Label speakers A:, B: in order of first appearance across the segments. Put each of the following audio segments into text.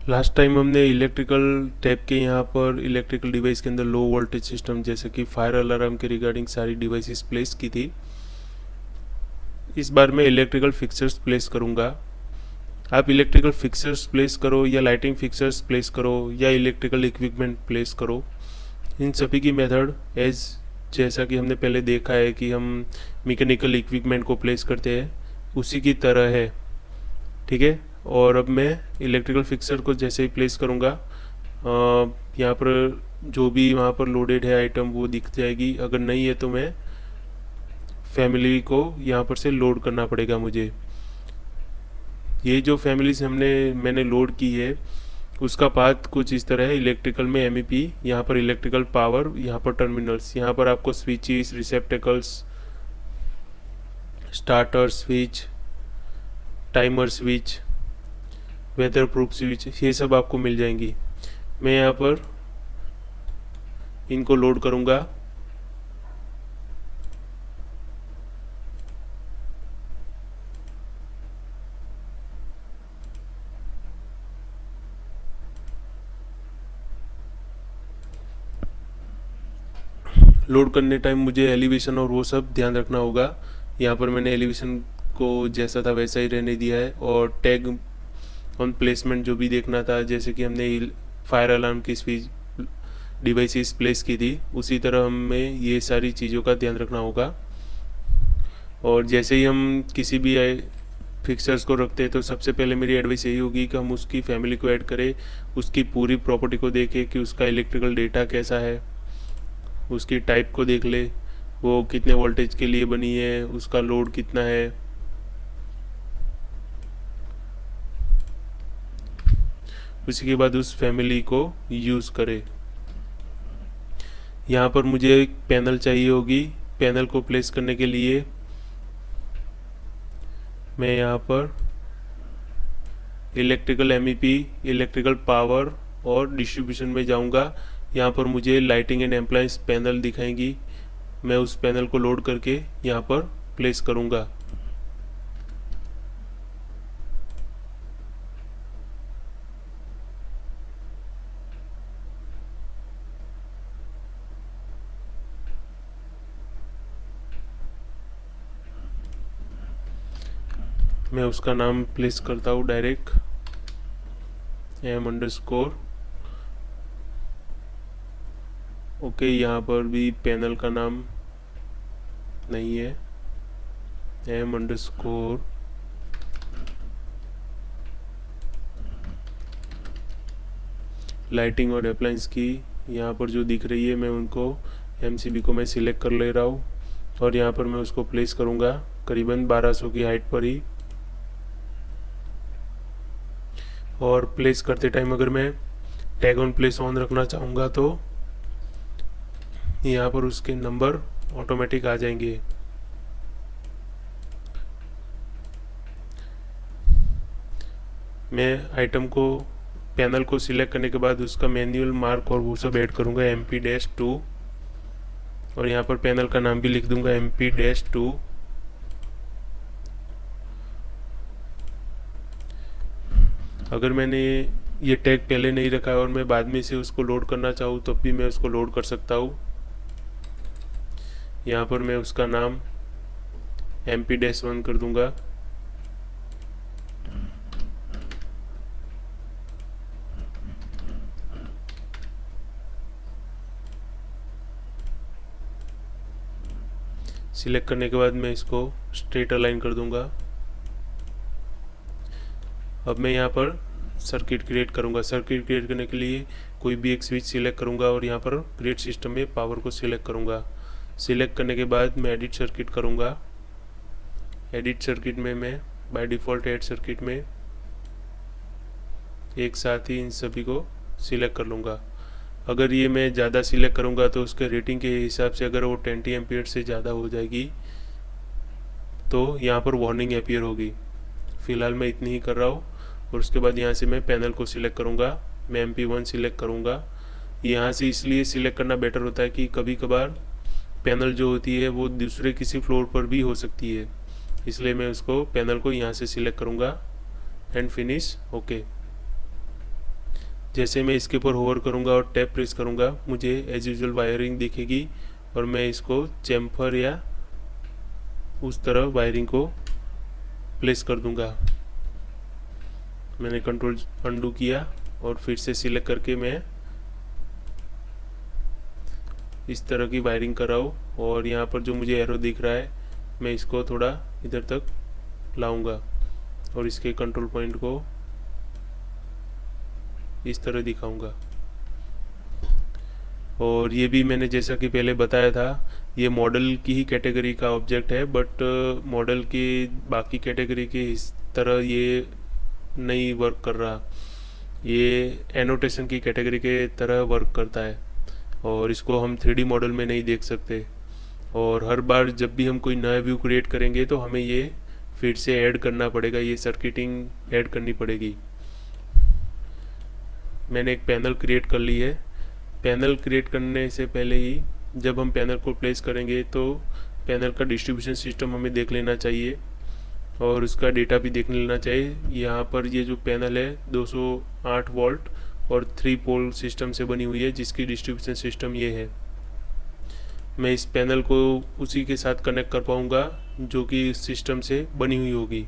A: Last time हमने electrical tab के यहाँ पर इलेक्ट्रिकल डिवाइस के अंदर लो वोल्टेज सिस्टम जैसे कि फायर अलार्म के रिगार्डिंग सारी डिवाइसेस प्लेस की थी। इस बार मैं इलेक्ट्रिकल फिक्सर्स प्लेस करूँगा। आप इलेक्ट्रिकल फिक्सर्स प्लेस करो या लाइटिंग फिक्सर्स प्लेस करो या इलेक्ट्रिकल इक्विपमेंट प्लेस करो, इन सभी की मेथड एज जैसा कि हमने पहले देखा है कि हम मैकेनिकल इक्विपमेंट को प्लेस करते हैं उसी की तरह है। ठीक है। और अब मैं इलेक्ट्रिकल फिक्सर को जैसे ही प्लेस करूँगा यहाँ पर जो भी वहाँ पर लोडेड है आइटम वो दिख जाएगी। अगर नहीं है तो मैं फैमिली को यहाँ पर से लोड करना पड़ेगा मुझे। ये जो फैमिलीज मैंने लोड की है उसका पाथ कुछ इस तरह है। इलेक्ट्रिकल में एमईपी, यहाँ पर इलेक्ट्रिकल पावर, यहाँ पर टर्मिनल्स, यहाँ पर आपको switches, receptacles, starter switch, timer switch, weatherproof switch, ये सब आपको मिल जाएंगी। मैं यहाँ पर इनको लोड करूँगा। लोड करने टाइम मुझे एलिवेशन और वो सब ध्यान रखना होगा। यहाँ पर मैंने एलिवेशन को जैसा था वैसा ही रहने दिया है और टैग ऑन प्लेसमेंट जो भी देखना था, जैसे कि हमने फायर अलार्म की स्विच डिवाइसेस प्लेस की थी उसी तरह हमें ये सारी चीज़ों का ध्यान रखना होगा। और जैसे ही हम किसी भी फिक्सर्स को रखते हैं तो सबसे पहले मेरी एडवाइस यही होगी कि हम उसकी फैमिली को ऐड करें, उसकी पूरी प्रॉपर्टी को देखें कि उसका इलेक्ट्रिकल डेटा कैसा है, उसकी टाइप को देख ले, वो कितने वोल्टेज के लिए बनी है, उसका लोड कितना है। उसी के बाद उस फैमिली को यूज़ करें। यहाँ पर मुझे एक पैनल चाहिए होगी। पैनल को प्लेस करने के लिए मैं यहाँ पर इलेक्ट्रिकल एमईपी, इलेक्ट्रिकल पावर और डिस्ट्रीब्यूशन में जाऊँगा। यहाँ पर मुझे लाइटिंग एंड एम्प्लायंस पैनल दिखाएंगी। मैं उस पैनल को लोड करके यहाँ पर प्लेस करूँगा। मैं उसका नाम प्लेस करता हूँ डायरेक्ट m_। ओके, यहाँ पर भी पैनल का नाम नहीं है, m_। लाइटिंग और अप्लायंस की यहाँ पर जो दिख रही है मैं उनको MCB को मैं सिलेक्ट कर ले रहा हूँ और यहाँ पर मैं उसको प्लेस करूँगा करीबन 1200 की हाइट पर ही। और प्लेस करते टाइम अगर मैं टैग ऑन प्लेस ऑन रखना चाहूँगा तो यहाँ पर उसके नंबर ऑटोमेटिक आ जाएंगे। मैं आइटम को, पैनल को सिलेक्ट करने के बाद उसका मैनुअल मार्क और वो सब ऐड करूँगा MP-2 और यहाँ पर पैनल का नाम भी लिख दूंगा MP-2। अगर मैंने ये टैग पहले नहीं रखा है और मैं बाद में से उसको लोड करना चाहूँ तब भी मैं उसको लोड कर सकता हूँ। यहाँ पर मैं उसका नाम MP-1 कर दूंगा। सिलेक्ट करने के बाद मैं इसको स्ट्रेट अलाइन कर दूंगा। अब मैं यहाँ पर सर्किट क्रिएट करूँगा। सर्किट क्रिएट करने के लिए कोई भी एक स्विच सिलेक्ट करूँगा और यहाँ पर क्रिएट सिस्टम में पावर को सिलेक्ट करूँगा। सिलेक्ट करने के बाद मैं एडिट सर्किट करूँगा। एडिट सर्किट में मैं बाय डिफ़ॉल्ट ऐड सर्किट में एक साथ ही इन सभी को सिलेक्ट कर लूँगा। अगर ये मैं ज़्यादा सिलेक्ट करूँगा तो उसके रेटिंग के हिसाब से अगर वो 20 एम्पियर से ज़्यादा हो जाएगी तो यहाँ पर वार्निंग अपीयर होगी। फ़िलहाल मैं इतनी ही कर रहा हूँ और उसके बाद यहाँ से मैं पैनल को सिलेक्ट करूँगा। मैं MP-1 सिलेक्ट करूँगा। यहाँ से इसलिए सिलेक्ट करना बेटर होता है कि कभी कभार पैनल जो होती है वो दूसरे किसी फ्लोर पर भी हो सकती है, इसलिए मैं उसको पैनल को यहाँ से सिलेक्ट करूँगा एंड फिनिश। ओके। जैसे मैं इसके ऊपर होवर करूँगा और टैप प्रेस करूँगा मुझे एज यूजुअल वायरिंग दिखेगी और मैं इसको चैम्फर या उस तरह वायरिंग को प्लेस कर दूँगा। मैंने कंट्रोल अंडू किया और फिर से सिलेक्ट करके मैं इस तरह की वायरिंग कर रहा हूँ और यहाँ पर जो मुझे एरो दिख रहा है मैं इसको थोड़ा इधर तक लाऊंगा और इसके कंट्रोल पॉइंट को इस तरह दिखाऊंगा। और ये भी मैंने जैसा कि पहले बताया था ये मॉडल की ही कैटेगरी का ऑब्जेक्ट है, बट मॉडल की बाकी कैटेगरी के इस तरह ये नहीं वर्क कर रहा। ये एनोटेशन की कैटेगरी के तरह वर्क करता है और इसको हम 3D मॉडल में नहीं देख सकते। और हर बार जब भी हम कोई नया व्यू क्रिएट करेंगे तो हमें ये फिर से ऐड करना पड़ेगा, ये सर्किटिंग ऐड करनी पड़ेगी। मैंने एक पैनल क्रिएट कर ली है। पैनल क्रिएट करने से पहले ही जब हम पैनल को प्लेस करेंगे तो पैनल का डिस्ट्रीब्यूशन सिस्टम हमें देख लेना चाहिए और उसका डेटा भी देख लेना चाहिए। यहाँ पर ये जो पैनल है 208 वोल्ट और 3 पोल सिस्टम से बनी हुई है जिसकी डिस्ट्रीब्यूशन सिस्टम ये है। मैं इस पैनल को उसी के साथ कनेक्ट कर पाऊँगा जो कि इस सिस्टम से बनी हुई होगी।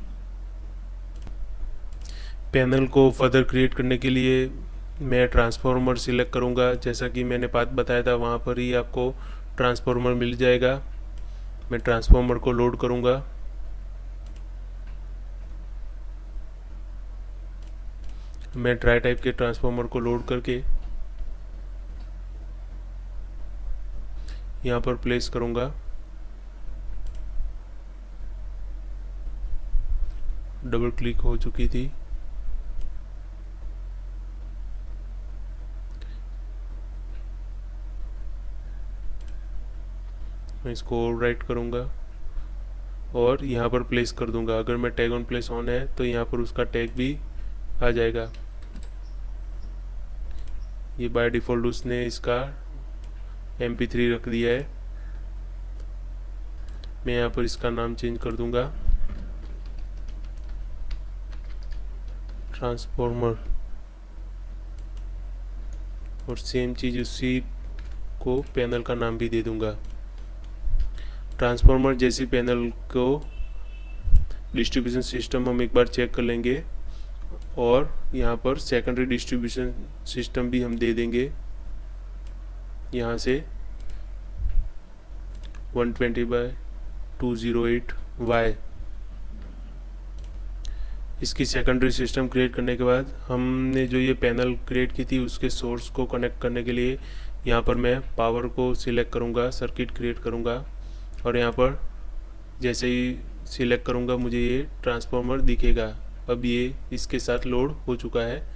A: पैनल को फर्दर क्रिएट करने के लिए मैं ट्रांसफार्मर सिलेक्ट करूँगा। जैसा कि मैंने बात बताया था वहाँ पर ही आपको ट्रांसफार्मर मिल जाएगा। मैं ट्रांसफार्मर को लोड करूँगा। मैं ट्राई टाइप के ट्रांसफार्मर को लोड करके यहाँ पर प्लेस करूँगा। डबल क्लिक हो चुकी थी। मैं इसको ओवरराइट करूँगा और यहाँ पर प्लेस कर दूँगा। अगर मैं टैग ऑन प्लेस ऑन है तो यहाँ पर उसका टैग भी आ जाएगा। ये बाय डिफ़ॉल्ट उसने इसका MP3 रख दिया है। मैं यहाँ पर इसका नाम चेंज कर दूँगा ट्रांसफॉर्मर और सेम चीज़ उसी को पैनल का नाम भी दे दूँगा। ट्रांसफार्मर जैसी पैनल को डिस्ट्रीब्यूशन सिस्टम हम एक बार चेक कर लेंगे और यहाँ पर सेकेंडरी डिस्ट्रीब्यूशन सिस्टम भी हम दे देंगे। यहाँ से 120/208Y इसकी सेकेंडरी सिस्टम क्रिएट करने के बाद हमने जो ये पैनल क्रिएट की थी उसके सोर्स को कनेक्ट करने के लिए यहाँ पर मैं पावर को सिलेक्ट करूँगा, सर्किट क्रिएट करूँगा और यहाँ पर जैसे ही सिलेक्ट करूँगा मुझे ये ट्रांसफार्मर दिखेगा। अब ये इसके साथ लोड हो चुका है।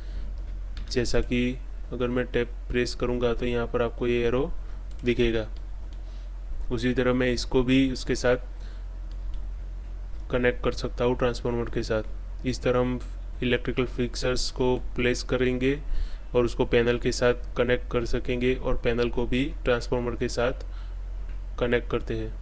A: जैसा कि अगर मैं टैप प्रेस करूँगा तो यहाँ पर आपको ये एरो दिखेगा। उसी तरह मैं इसको भी उसके साथ कनेक्ट कर सकता हूँ ट्रांसफार्मर के साथ। इस तरह हम इलेक्ट्रिकल फिक्सर्स को प्लेस करेंगे और उसको पैनल के साथ कनेक्ट कर सकेंगे और पैनल को भी ट्रांसफार्मर के साथ कनेक्ट करते हैं।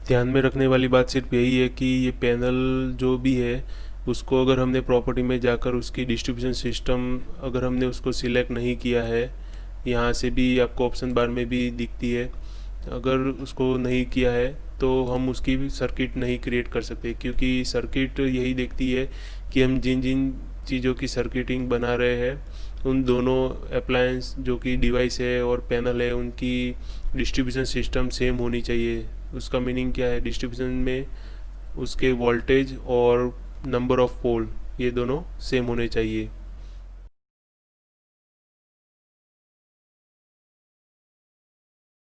A: ध्यान में रखने वाली बात सिर्फ यही है कि ये पैनल जो भी है उसको अगर हमने प्रॉपर्टी में जाकर उसकी डिस्ट्रीब्यूशन सिस्टम अगर हमने उसको सिलेक्ट नहीं किया है, यहाँ से भी आपको ऑप्शन बार में भी दिखती है, अगर उसको नहीं किया है तो हम उसकी भी सर्किट नहीं क्रिएट कर सकते, क्योंकि सर्किट यही देखती है कि हम जिन जिन चीज़ों की सर्किटिंग बना रहे हैं उन दोनों अप्लायंस जो कि डिवाइस है और पैनल है उनकी डिस्ट्रीब्यूशन सिस्टम सेम होनी चाहिए। उसका मीनिंग क्या है, डिस्ट्रीब्यूशन में उसके वोल्टेज और नंबर ऑफ पोल ये दोनों सेम होने चाहिए।